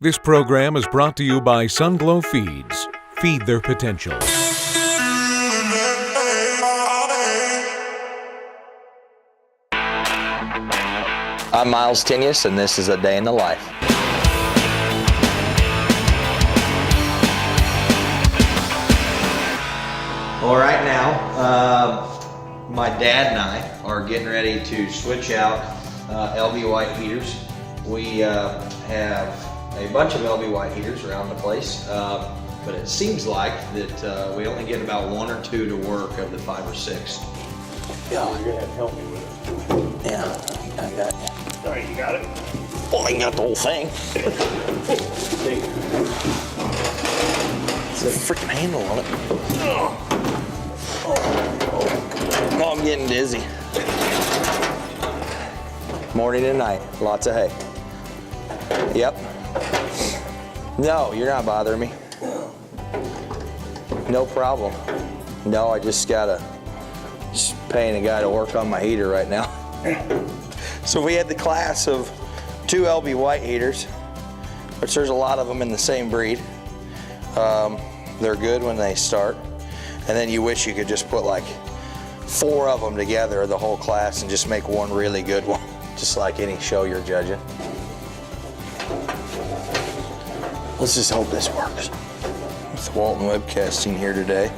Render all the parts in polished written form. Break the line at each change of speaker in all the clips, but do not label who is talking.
This program is brought to you by Sunglow Feeds. Feed their potential.
I'm Miles Toenyes, and this is A Day in the Life. Well, right now, my dad and I are getting ready to switch out LB white heaters. We have a bunch of LB white heaters around the place, but it seems like that we only get about one or two to work of the 5 or 6.
Yeah, you're gonna have to help me with it.
Yeah, I got it.
All right, you got it?
Well, I got the whole thing. It's a freaking handle on it. Oh, I'm getting dizzy. Morning and night, lots of hay. Yep. No, you're not bothering me. No problem. No, I just paying a guy to work on my heater right now. So we had the class of 2 LB white heaters, which there's a lot of them in the same breed. They're good when they start, and then you wish you could just put like 4 of them together, the whole class, and just make one really good one, just like any show you're judging. Let's just hope this works. With Walton Webcasting here today.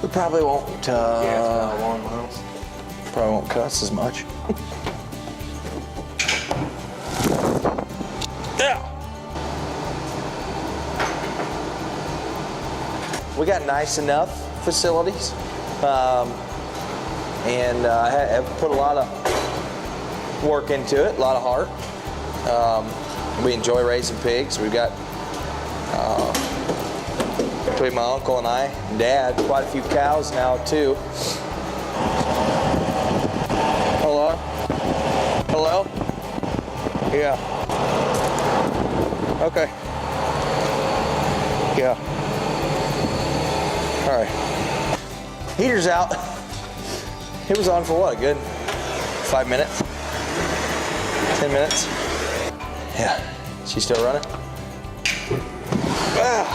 We probably won't,
Yeah, it's about 1 miles.
probably won't cuss as much. Yeah. We got nice enough facilities, and I have put a lot of work into it, a lot of heart. We enjoy raising pigs. We've got, between my uncle and I, and Dad, quite a few cows now too. Hello? Hello? Yeah. Okay. Yeah. All right. Heater's out. It was on for what, a good 5 minutes? 10 minutes? Yeah. She's still running? Ah.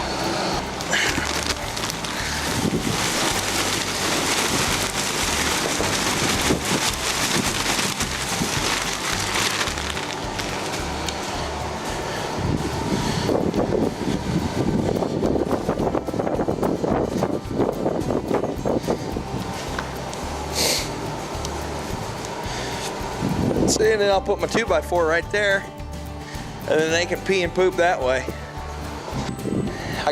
See, and then I'll put my 2x4 right there, and then they can pee and poop that way. I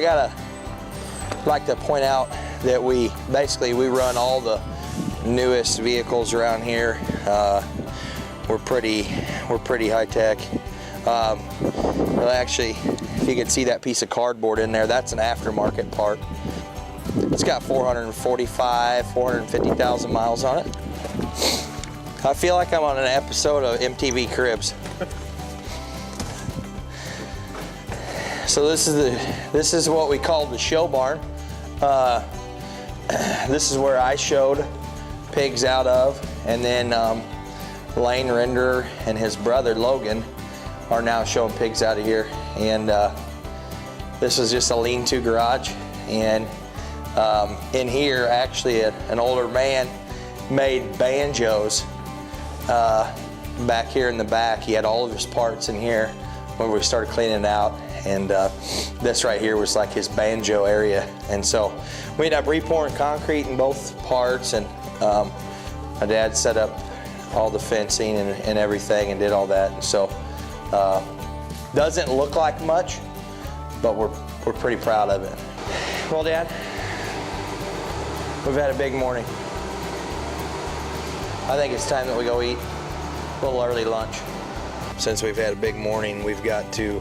like to point out that we run all the newest vehicles around here. We're pretty high tech. Well, actually, if you can see that piece of cardboard in there, that's an aftermarket part. It's got 450,000 miles on it. I feel like I'm on an episode of MTV Cribs. So this is what we call the show barn. This is where I showed pigs out of, and then Lane Renderer and his brother Logan are now showing pigs out of here. And this was just a lean-to garage, and in here actually an older man made banjos. Back here in the back, he had all of his parts in here when we started cleaning it out, and this right here was like his banjo area. And so we ended up repouring concrete in both parts, and my dad set up all the fencing and everything and did all that. And so doesn't look like much, but we're pretty proud of it. Well, Dad, we've had a big morning. I think it's time that we go eat a little early lunch. Since we've had a big morning, we've got to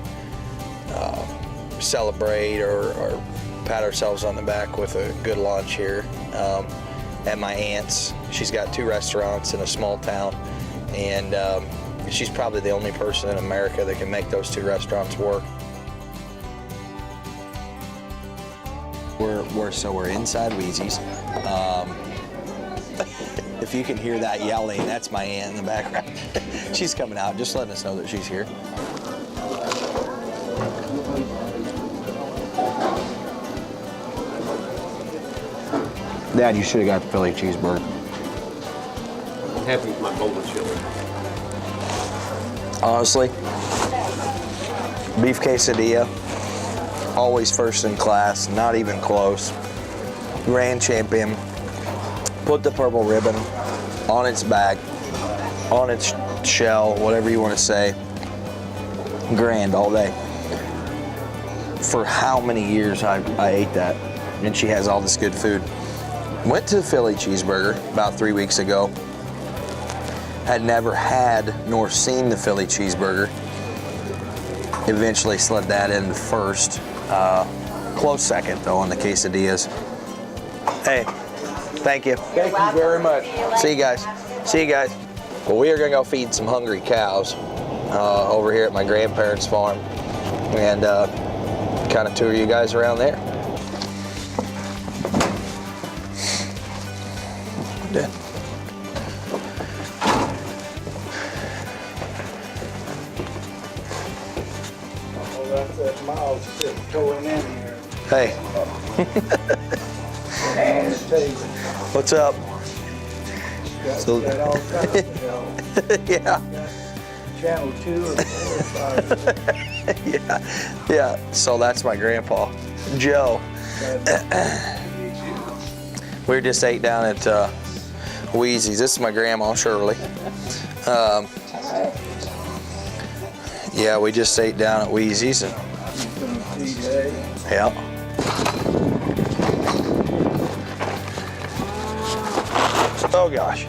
celebrate or pat ourselves on the back with a good lunch here at my aunt's. She's got 2 restaurants in a small town, and she's probably the only person in America that can make those 2 restaurants work. We're inside Wheezy's. If you can hear that yelling, that's my aunt in the background. She's coming out, just letting us know that she's here. Dad, you should have got the Philly cheeseburger.
I'm happy with my bowl of chili.
Honestly, beef quesadilla, always first in class, not even close. Grand champion, put the purple ribbon on its back, on its shell, whatever you want to say. Grand all day. For how many years I ate that, and she has all this good food. Went to the Philly cheeseburger about 3 weeks ago. Had never had nor seen the Philly cheeseburger. Eventually slid that in first. Close second though on the quesadillas. Hey, thank you.
Thank you very much.
See you guys. See you guys. Well, we are gonna go feed some hungry cows over here at my grandparents' farm, and kind of tour you guys around there. Yeah.
Well, that's that Miles going in here.
Hey, what's up? So-
Got all kinds of help.
Yeah,
Channel 2 or 4 or 5.
yeah. So that's my grandpa, Joe. We just ate down at Wheezy's. This is my grandma, Shirley. Yeah, we just ate down at Wheezy's. And, yeah. Oh gosh.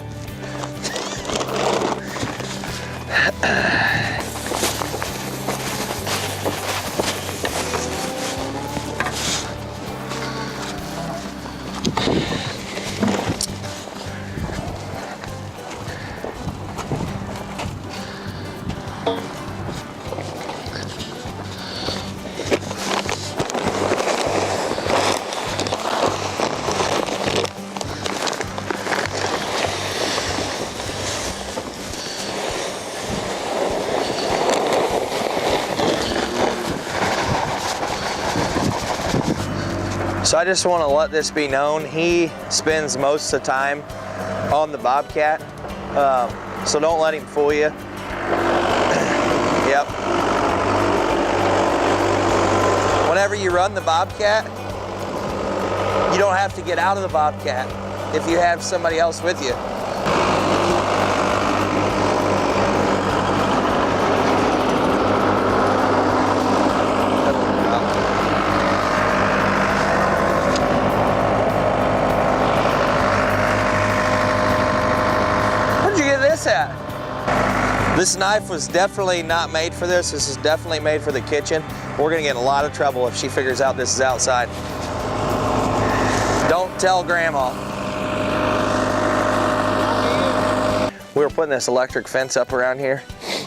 So I just want to let this be known. He spends most of the time on the Bobcat, so don't let him fool you. Yep. Whenever you run the Bobcat, you don't have to get out of the Bobcat if you have somebody else with you. At? This knife was definitely not made for this. This is definitely made for the kitchen. We're gonna get in a lot of trouble if she figures out this is outside. Don't tell Grandma. We were putting this electric fence up around here,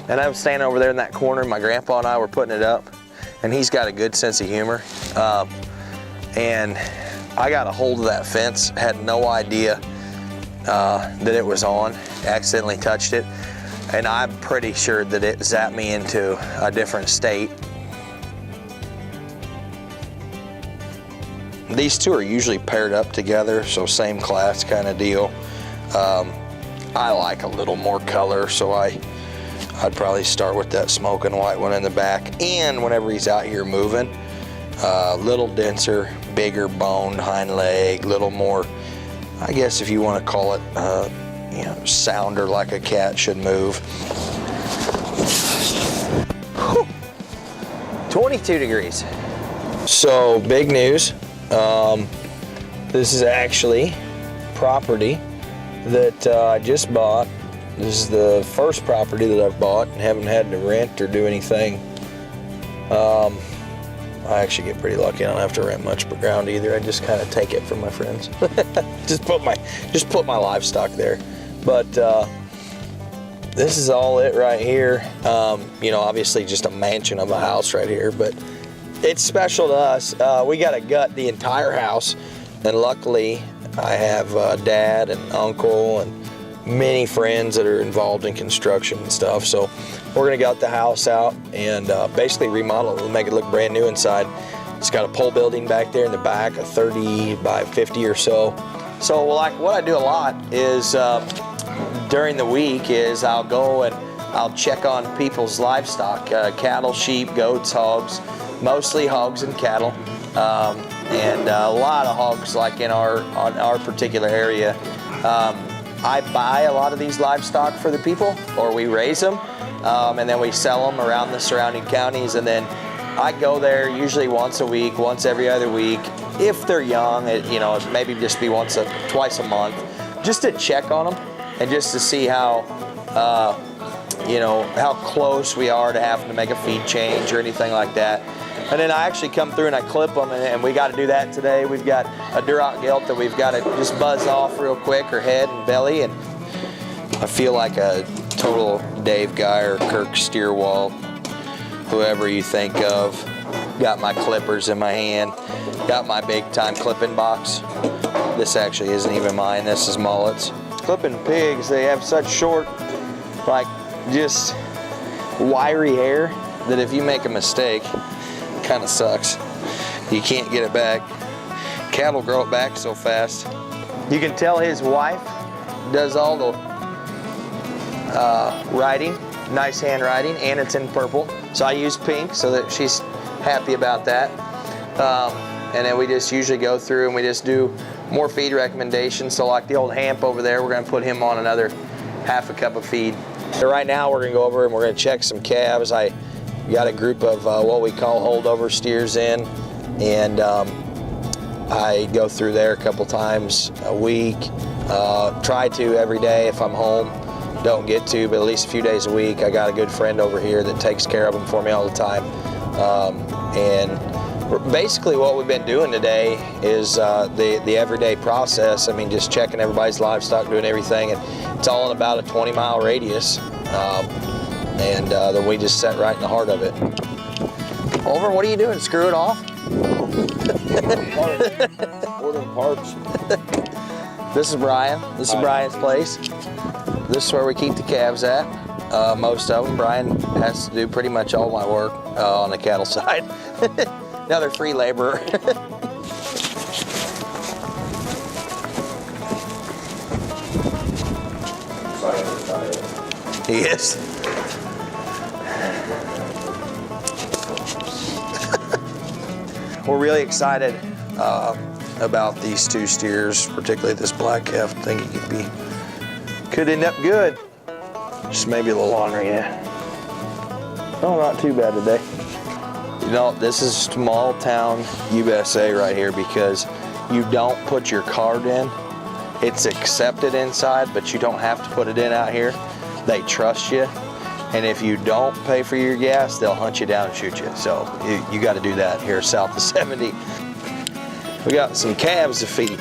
and I was standing over there in that corner. My grandpa and I were putting it up, and he's got a good sense of humor. And I got a hold of that fence, had no idea that it was on, accidentally touched it, and I'm pretty sure that it zapped me into a different state. These two are usually paired up together, so same class kind of deal. I like a little more color, so I'd probably start with that smoking white one in the back, and whenever he's out here moving, little denser, bigger boned hind leg, little more, I guess if you want to call it, you know, sounder like a cat should move. Whew. 22 degrees. So big news. This is actually property that I just bought. This is the first property that I've bought and haven't had to rent or do anything. I actually get pretty lucky. I don't have to rent much ground either. I just kind of take it from my friends. just put my livestock there. But this is all it right here. You know, obviously just a mansion of a house right here, but it's special to us. We got to gut the entire house, and luckily I have dad and uncle and many friends that are involved in construction and stuff. So we're gonna gut the house out and basically remodel it and make it look brand new inside. It's got a pole building back there in the back, a 30 by 50 or so. So like what I do a lot is during the week is I'll go and I'll check on people's livestock, cattle, sheep, goats, hogs, mostly hogs and cattle, and a lot of hogs like in our particular area. I buy a lot of these livestock for the people, or we raise them, and then we sell them around the surrounding counties, and then I go there usually once a week, once every other week. If they're young, maybe just be twice a month, just to check on them and just to see how, how close we are to having to make a feed change or anything like that. And then I actually come through and I clip them, and we got to do that today. We've got a Duroc gelt that we've got to just buzz off real quick, her head and belly, and I feel like a total Dave Guy or Kirk Steerwall, whoever you think of. Got my clippers in my hand, got my big time clipping box. This actually isn't even mine, this is Mullet's. Clipping pigs, they have such short, like just wiry hair that if you make a mistake, it kind of sucks. You can't get it back. Cattle grow it back so fast. You can tell his wife does all the writing, nice handwriting, and it's in purple. So I use pink so that she's happy about that. And then we just usually go through and we just do more feed recommendations. So like the old Hamp over there, we're gonna put him on another half a cup of feed. So right now we're gonna go over and we're gonna check some calves. I got a group of what we call holdover steers in, and I go through there a couple times a week. Try to every day if I'm home. Don't get to, but at least a few days a week. I got a good friend over here that takes care of them for me all the time. And basically what we've been doing today is the everyday process. I mean, just checking everybody's livestock, doing everything, and it's all in about a 20-mile radius. And then we just set right in the heart of it. Over, what are you doing? Screw it off?
Ordering parts.
This is Brian. This is Brian's place. This is where we keep the calves at. Most of them. Brian has to do pretty much all my work on the cattle side. Another free laborer. He is. We're really excited about these two steers, particularly this black calf. I think it could end up good. Just maybe a little ornery, yeah. Oh, not too bad today. You know, this is small town USA right here because you don't put your card in. It's accepted inside, but you don't have to put it in out here. They trust you. And if you don't pay for your gas, they'll hunt you down and shoot you. So you got to do that here south of 70. We got some calves to feed.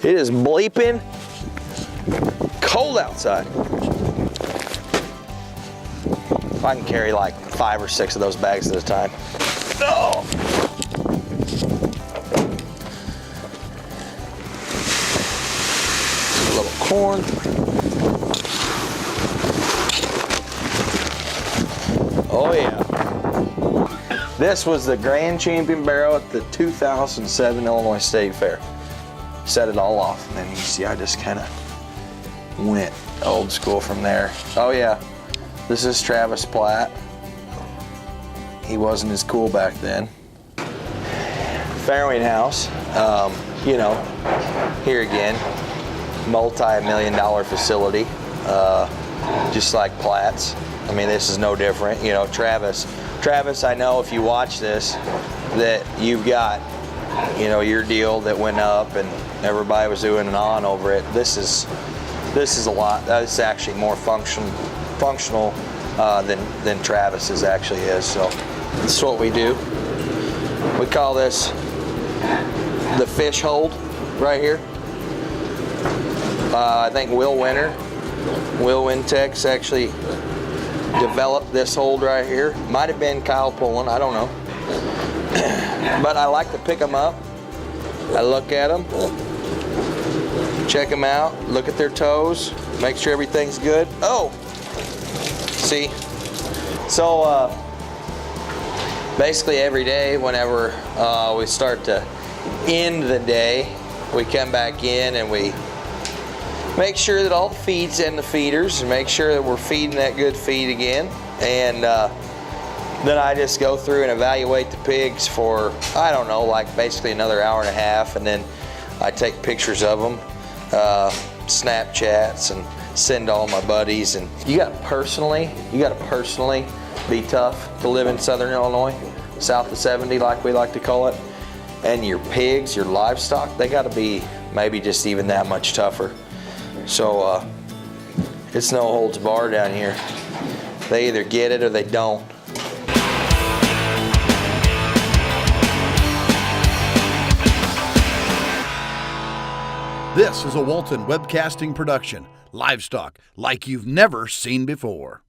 It is bleeping cold outside. I can carry like 5 or 6 of those bags at a time. Oh! A little corn. Oh yeah. This was the grand champion barrow at the 2007 Illinois State Fair. Set it all off, and then you see I just kind of went old school from there. Oh yeah, this is Travis Platt. He wasn't as cool back then. Farrowing house, you know, here again, multi-million-dollar facility, just like Platt's. I mean, this is no different. You know, Travis, I know if you watch this, that you've got, you know, your deal that went up and everybody was doing an on over it. This is a lot. That's actually more functional than Travis's actually is. So this is what we do. We call this the fish hold right here. I think Will Wintex actually developed this hold right here. Might have been Kyle Pullen, I don't know. But I like to pick them up. I look at them, check them out, look at their toes, make sure everything's good. Oh, see, so basically every day whenever we start to end the day, we come back in and we make sure that all the feed's in the feeders and make sure that we're feeding that good feed again. And then I just go through and evaluate the pigs for, I don't know, like basically another hour and a half, and then I take pictures of them, Snapchats, and send to all my buddies. And you gotta personally be tough to live in Southern Illinois, south of 70 like we like to call it. And your pigs, your livestock, they gotta be maybe just even that much tougher. So it's no holds barred down here. They either get it or they don't.
This is a Walton Webcasting production. Livestock like you've never seen before.